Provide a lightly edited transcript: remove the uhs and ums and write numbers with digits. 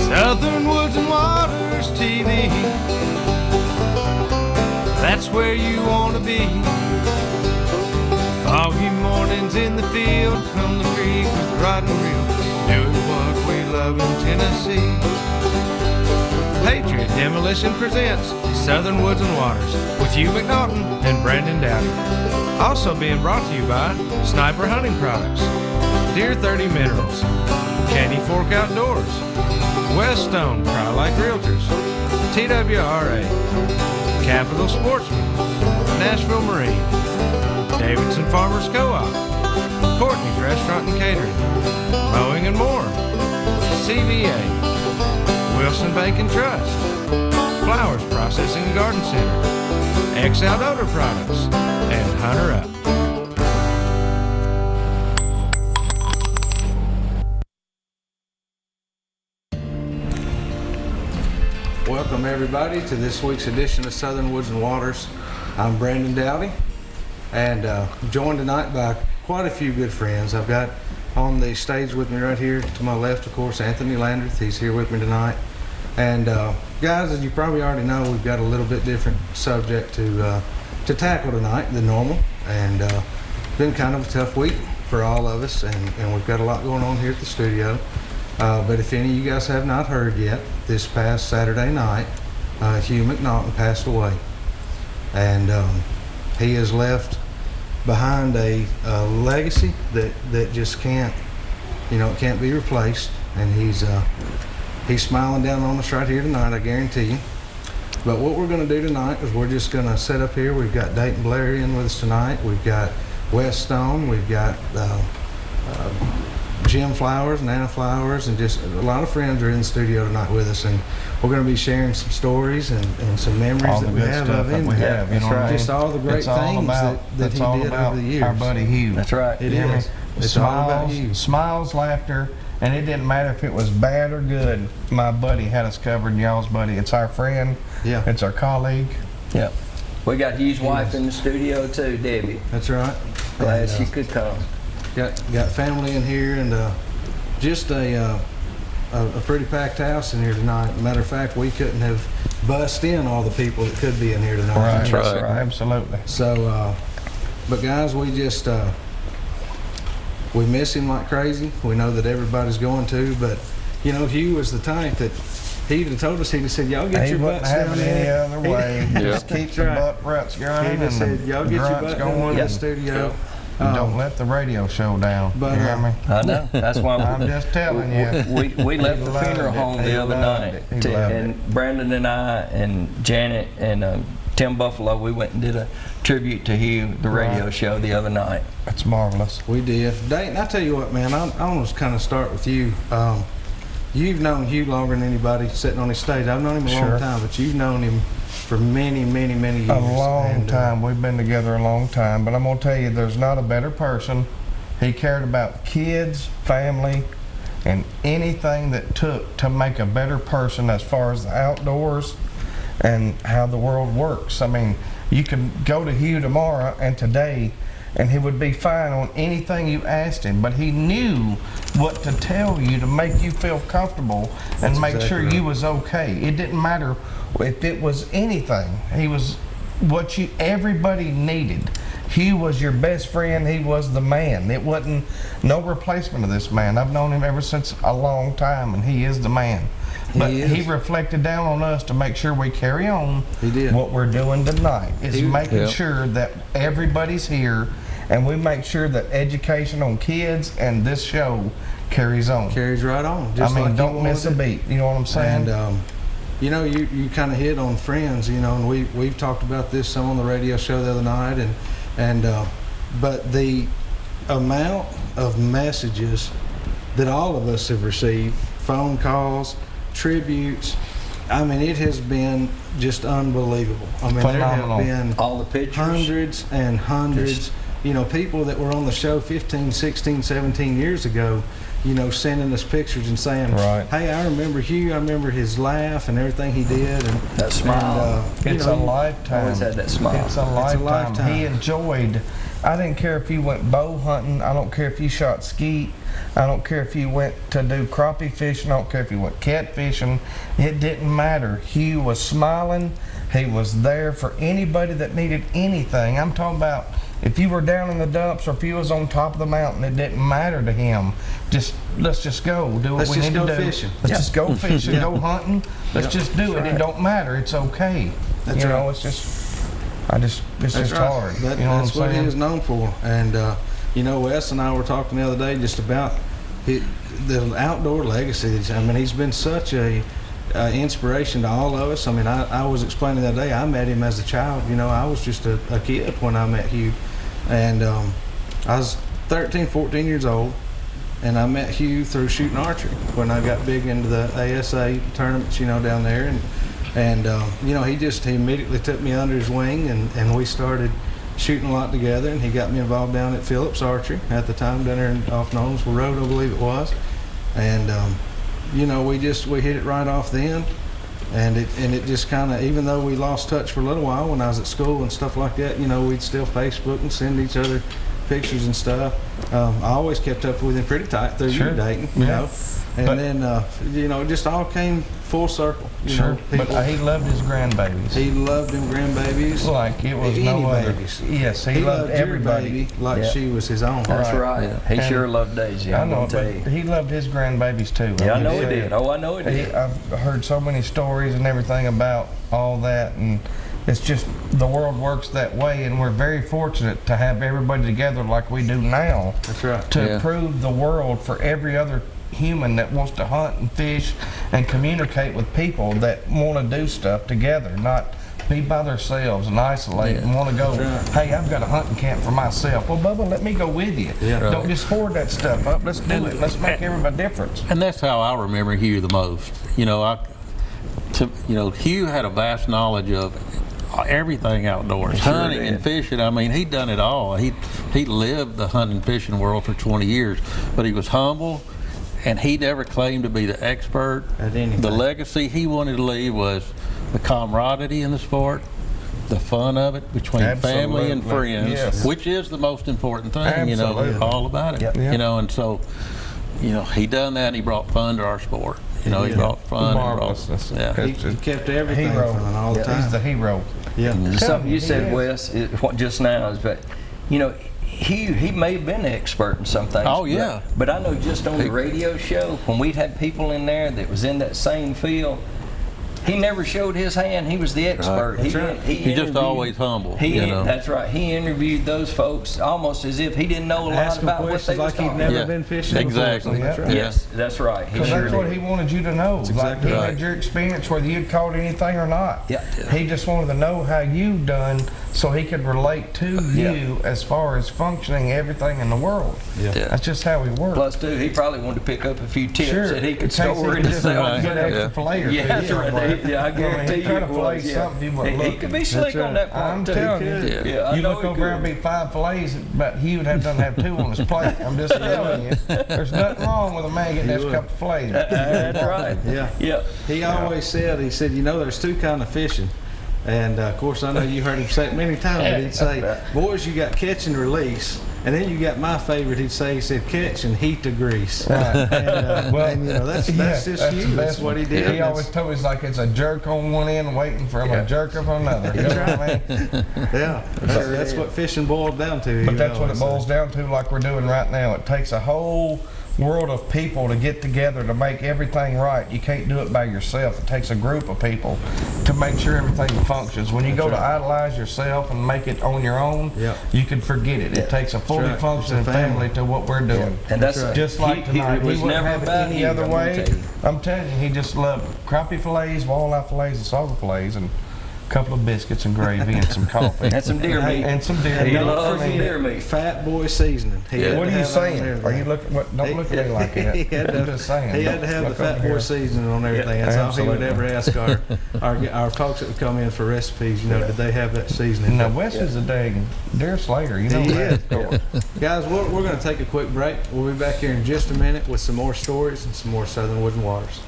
Southern Woods and Waters TV. That's where you want to be. Foggy mornings in the field, from the creek with rod and reel, doing what we love in Tennessee. Patriot Demolition presents Southern Woods and Waters with Hugh McNaughton and Brandon Dowdy. Also being brought to you by Sniper Hunting Products, Deer 30 Minerals, Candy Fork Outdoors, Weststone Cry-Like Realtors, TWRA, Capital Sportsman, Nashville Marine, Davidson Farmers Co-op, Courtney's Restaurant and Catering, Mowing and More, CVA, Wilson Bacon Trust, Flowers Processing and Garden Center, X Outdoor Products, and Hunter Up. Welcome everybody to this week's edition of Southern Woods and Waters. I'm Brandon Dowdy, and joined tonight by quite a few good friends. I've got on the stage with me right here to my left, of course, Anthony Landreth. He's here with me tonight. And guys, as you probably already know, we've got a little bit different subject to tackle tonight than normal. And it's been kind of a tough week for all of us, and we've got a lot going on here at the studio. But if any of you guys have not heard yet, this past Saturday night, Hugh McNaughten passed away. And he has left behind a legacy that just can't be replaced. And he's smiling down on us right here tonight, I guarantee you. But what we're going to do tonight is we're just going to set up here. We've got Dayton Blair in with us tonight. We've got Wes Stone. We've got Jim Flowers, Nana Flowers, and just a lot of friends are in the studio tonight with us, and we're going to be sharing some stories and some memories that we have of him. That's right. Just all the great things that he did over the years. Our buddy Hugh. That's right. It is. It's all about Hugh. Smiles, laughter, and it didn't matter if it was bad or good. My buddy had us covered, and y'all's buddy. It's our friend. Yeah. It's our colleague. Yep. We got Hugh's wife in the studio too, Debbie. That's right. Glad she could come. Got family in here, and just a pretty packed house in here tonight. Matter of fact, we couldn't have bust in all the people that could be in here tonight. Right, right. Absolutely. So, but guys, we just we miss him like crazy. We know that everybody's going to, but you know, Hugh was the type that he'd have told us, he'd have said, y'all get your butts down there. Any other way. Just keep the butt ruts going. He'd have said, y'all get your butt down in the studio. Don't let the radio show down. But, you hear me? I know. That's why I'm just telling you. We left the funeral home the other night, and Brandon and I and Janet and Tim Buffalo, we went and did a tribute to Hugh, the radio show, the other night. That's marvelous. We did. Dayton, I tell you what, man, I want to kind of start with you. You've known Hugh longer than anybody sitting on his stage. I've known him a long time, but you've known him for many, many, many years. A long time. We've been together a long time. But I'm going to tell you, there's not a better person. He cared about kids, family, and anything that took to make a better person as far as the outdoors and how the world works. I mean, you could go to Hugh tomorrow and today, and he would be fine on anything you asked him, but he knew what to tell you to make you feel comfortable and make sure you was okay. It didn't matter if it was anything. He was what everybody needed. Hugh was your best friend. He was the man. It wasn't no replacement of this man. I've known him ever since a long time, and he is the man. But he reflected down on us to make sure we carry on what we're doing tonight. Is making sure that everybody's here, and we make sure that education on kids and this show carries on. Carries right on. Just I mean, don't miss a beat. You know what I'm saying? And you know, you kind of hit on friends. You know, and we've talked about this some on the radio show the other night, but the amount of messages that all of us have received, phone calls, tributes, I mean, it has been just unbelievable. I mean, phenomenal. There have been all the pictures, hundreds and hundreds. You know, people that were on the show 15, 16, 17 years ago, you know, sending us pictures and saying, hey, I remember Hugh, I remember his laugh and everything he did. And that smile. It's a lifetime. Always had that smile. It's a lifetime. He enjoyed I didn't care if you went bow hunting. I don't care if you shot skeet. I don't care if you went to do crappie fishing. I don't care if you went catfishing. It didn't matter. Hugh was smiling. He was there for anybody that needed anything. I'm talking about if you were down in the dumps or if you was on top of the mountain, it didn't matter to him. Let's just go do what we need to do. Fishing. Let's just go fishing, go hunting. Let's just do it. It don't matter. It's okay. That's you right. know, it's just right. hard. That's what I'm saying? he is known for. And you know, Wes and I were talking the other day just about the outdoor legacy. I mean, he's been such a inspiration to all of us. I mean, I was explaining the other day, I met him as a child. You know, I was just a kid when I met Hugh. And I was 13, 14 years old. And I met Hugh through shooting archery when I got big into the ASA tournaments, you know, down there. And you know, he immediately took me under his wing, and we started shooting a lot together. And he got me involved down at Phillips Archery at the time, down there off Nolensville Road, I believe it was. And you know, we hit it right off then. And it just kind of, even though we lost touch for a little while when I was at school and stuff like that, you know, we'd still Facebook and send each other pictures and stuff. I always kept up with him pretty tight through you dating, you know. And then, you know, it just all came full circle. You know, but he loved his grandbabies. He loved them grandbabies. Like it was no other. Babies. Yes, he loved everybody. Your baby like she was his own. That's right. Yeah. He sure loved Daisy. I know, but he loved his grandbabies too. Yeah, I know he did. Oh, I know he did. I've heard so many stories and everything about all that, and it's just the world works that way, and we're very fortunate to have everybody together like we do now. That's right. To improve the world for every other human that wants to hunt and fish and communicate with people that want to do stuff together, not be by themselves and isolate and want to go, hey, I've got a hunting camp for myself. Well, Bubba, let me go with you. Don't just hoard that stuff up. Let's do it. Let's make everybody difference. And that's how I remember Hugh the most. You know, Hugh had a vast knowledge of everything outdoors, hunting and fishing. I mean, he'd done it all. He lived the hunting and fishing world for 20 years, but he was humble, and he never claimed to be the expert. At anything. The legacy he wanted to leave was the camaraderie in the sport, the fun of it between family and friends, which is the most important thing. You know, all about it. You know, and so, you know, he done that, and he brought fun to our sport. You know, he brought fun. He kept everything fun all the time. He's the hero. Yeah. Something you said, Wes, just now is that, you know, he may have been an expert in some things. Oh, yeah. But I know just on the radio show, when we'd have people in there that was in that same field, he never showed his hand. He was the expert. Right. He just always humble. You know? That's right. He interviewed those folks almost as if he didn't know a lot about what they was talking like he'd never been fishing exactly. That's right. Yes, that's right. Because that's what he wanted you to know. That's exactly he had your experience, whether you'd caught anything or not. He just wanted to know how you done so he could relate to you as far as functioning everything in the world. That's just how he worked. Plus, too, he probably wanted to pick up a few tips that he could store in his get extra flair. That's right. I guarantee you it was. He could be slick on that part. I'm telling you. You look over there and be 5 fillets, but he would have to have 2 on his plate. I'm just telling you. There's nothing wrong with a man getting that couple of fillets. That's right. He always said, you know, there's 2 kinds of fishing. And of course, I know you heard him say it many times, but he'd say, boys, you got catch and release. And then you got my favorite, he said catch and heat to grease. And, and you know, that's just Hugh. That's what he did. He always told us like it's a jerk on one end waiting for a jerk on another. You know what I mean? That's what fishing boiled down to. But that's what it boils down to, like we're doing right now. It takes a whole world of people to get together to make everything right. You can't do it by yourself. It takes a group of people to make sure everything functions. When you go to idolize yourself and make it on your own, you can forget it. It takes a fully functioning family to what we're doing. And that's just like tonight. He wouldn't have it any other way. I'm telling you, he just loved crappie fillets, walleye fillets, and sauger fillets, and a couple of biscuits and gravy and some coffee. And some deer meat. And some deer meat. He loves some deer meat. Fat boy seasoning. What are you saying? Are you looking? Don't look at me like that. I'm just saying. He had to have the fat boy seasoning on everything. That's all he would ever ask our folks that would come in for recipes. You know, did they have that seasoning? Now Wes is a dang deer slayer. You know that. Guys, we're going to take a quick break. We'll be back here in just a minute with some more stories and some more Southern Woods and Waters.